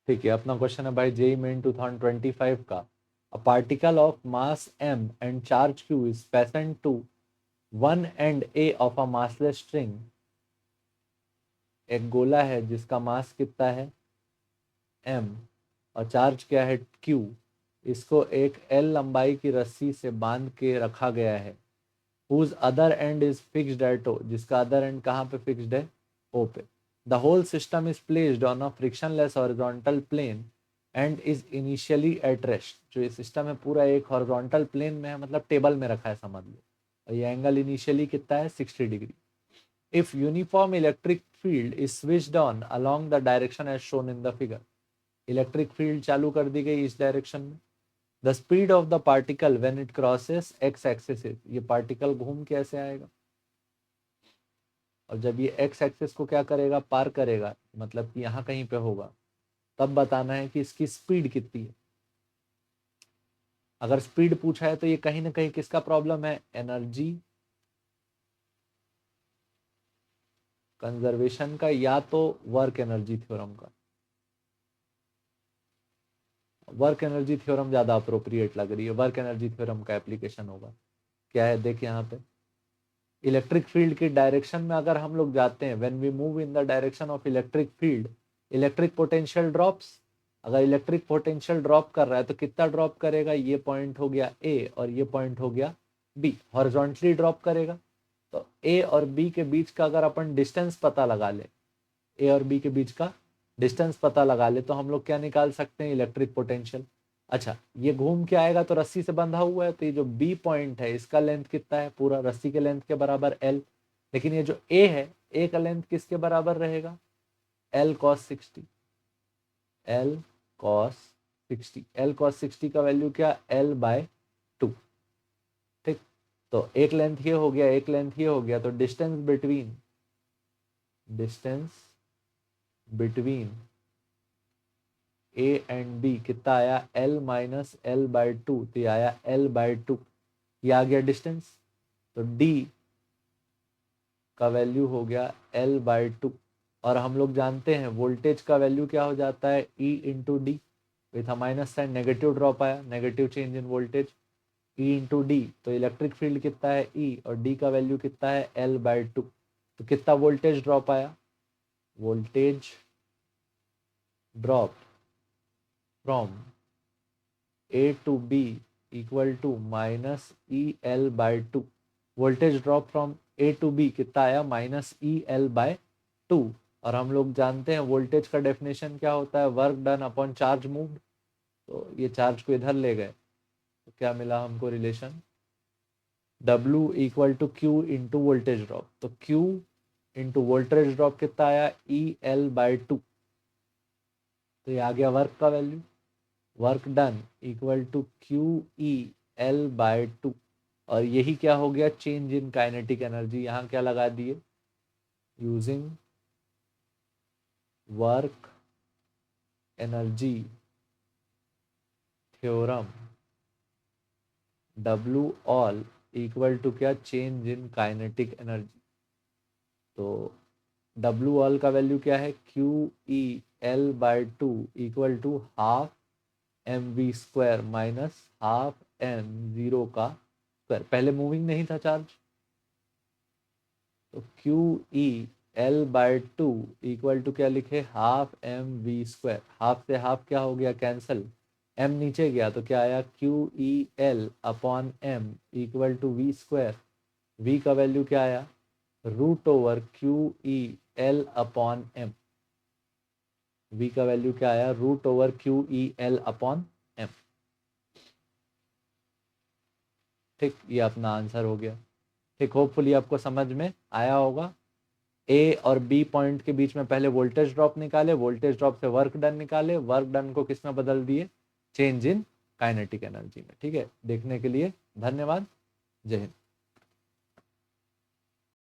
ठीक है, अपना क्वेश्चन है भाई जेईई मेन 2025 का। A particle of mass m and charge q is fastened to one end a of a massless string. एक गोला है जिसका मास कितना है m और चार्ज क्या है q। इसको एक l लंबाई की रस्सी से बांध के रखा गया है। whose other end is fixed at O, जिसका अदर एंड कहाँ पे फिक्स्ड है O पे। The whole system is placed on a frictionless horizontal plane and is initially at rest। जो ये सिस्टम है पूरा एक हॉरिजॉन्टल प्लेन में है, मतलब टेबल में रखा है समझ लो। और ये एंगल इनिशियली कितना है 60 degree. If uniform electric field is switched on along the direction as shown in the figure, electric field चालू कर दी गई इस डायरेक्शन में। The speed of the particle when it crosses x axis, ये particle घूम कैसे आएगा और जब ये एक्स एक्सिस को क्या करेगा पार करेगा, मतलब कि यहाँ कहीं पे होगा, तब बताना है कि इसकी स्पीड कितनी है। अगर स्पीड पूछा है तो ये कहीं ना कहीं किसका प्रॉब्लम है, एनर्जी कंजर्वेशन का या तो वर्क एनर्जी थ्योरम का। वर्क एनर्जी थ्योरम ज्यादा अप्रोप्रिएट लग रही है, वर्क एनर्जी थ्योरम का एप्लीकेशन होगा। क्या है देख यहाँ पे, इलेक्ट्रिक फील्ड की डायरेक्शन में अगर हम लोग जाते हैं, when we move in the direction of electric field, electric potential drops. अगर इलेक्ट्रिक पोटेंशियल ड्रॉप कर रहा है तो कितना ड्रॉप करेगा, ये पॉइंट हो गया ए और ये पॉइंट हो गया बी, हॉरिजॉन्टली ड्रॉप करेगा। तो ए और बी के बीच का अगर अपन डिस्टेंस पता लगा ले, ए और बी के बीच का डिस्टेंस पता लगा ले, तो हम लोग क्या निकाल सकते हैं, इलेक्ट्रिक पोटेंशियल। अच्छा, ये घूम के आएगा तो रस्सी से बंधा हुआ है, तो ये जो बी पॉइंट है इसका लेंथ कितना है, पूरा रस्सी के लेंथ के बराबर एल। लेकिन ये जो ए है, ए का लेंथ किसके बराबर रहेगा, L cos 60। L cos 60, L cos 60 का वैल्यू क्या, एल बाय 2। ठीक, तो एक लेंथ ये हो गया, एक लेंथ ये हो गया, तो distance between A and B कितना आया, एल माइनस एल बाय 2, तो ये आया एल बाय 2। ये आ गया डिस्टेंस, तो डी का वैल्यू हो गया एल बाय 2। और हम लोग जानते हैं वोल्टेज का वैल्यू क्या हो जाता है, E into D. With a minus sign negative drop आया, negative change in voltage, E into D. तो इलेक्ट्रिक फील्ड कितना है ई, और डी का वैल्यू कितना है एल बाय 2। तो कितना वोल्टेज ड्रॉप आया, voltage drop from A to B equal to minus E L by 2। Voltage drop from A to B कितना आया, माइनस ई एल बाय 2। और हम लोग जानते हैं वोल्टेज का डेफिनेशन क्या होता है, work done upon charge moved. तो ये चार्ज को इधर ले गए, तो क्या मिला हमको relation, W equal to Q into voltage drop. तो Q इंटू वोल्टेज ड्रॉप कितना आया, ई एल बाय 2। तो ये आ गया वर्क का value, work done equal to Q E L by 2। और यही क्या हो गया, चेंज इन काइनेटिक एनर्जी। यहाँ क्या लगा दिए, using work energy theorem, W all equal to क्या, चेंज इन काइनेटिक एनर्जी। तो W ऑल का वैल्यू क्या है, Q E L by 2 equal to half M V square minus half M zero का स्क्वायर। पहले मूविंग नहीं था charge, तो Q E L by 2 equal to क्या लिखे, half M V square. Half से हाफ क्या हो गया, कैंसल, एम नीचे गया तो क्या आया, Q E L upon M equal to V square. V का वैल्यू क्या आया, root over Q E L upon M. V का वैल्यू क्या आया, root over Q E L upon M. ठीक, ये अपना आंसर हो गया। ठीक, होपफुली आपको समझ में आया होगा। ए और बी पॉइंट के बीच में पहले वोल्टेज ड्रॉप निकाले, वोल्टेज ड्रॉप से वर्क डन निकाले, वर्क डन को किस में बदल दिए, चेंज इन काइनेटिक एनर्जी में। ठीक है, देखने के लिए धन्यवाद, जय हिंद।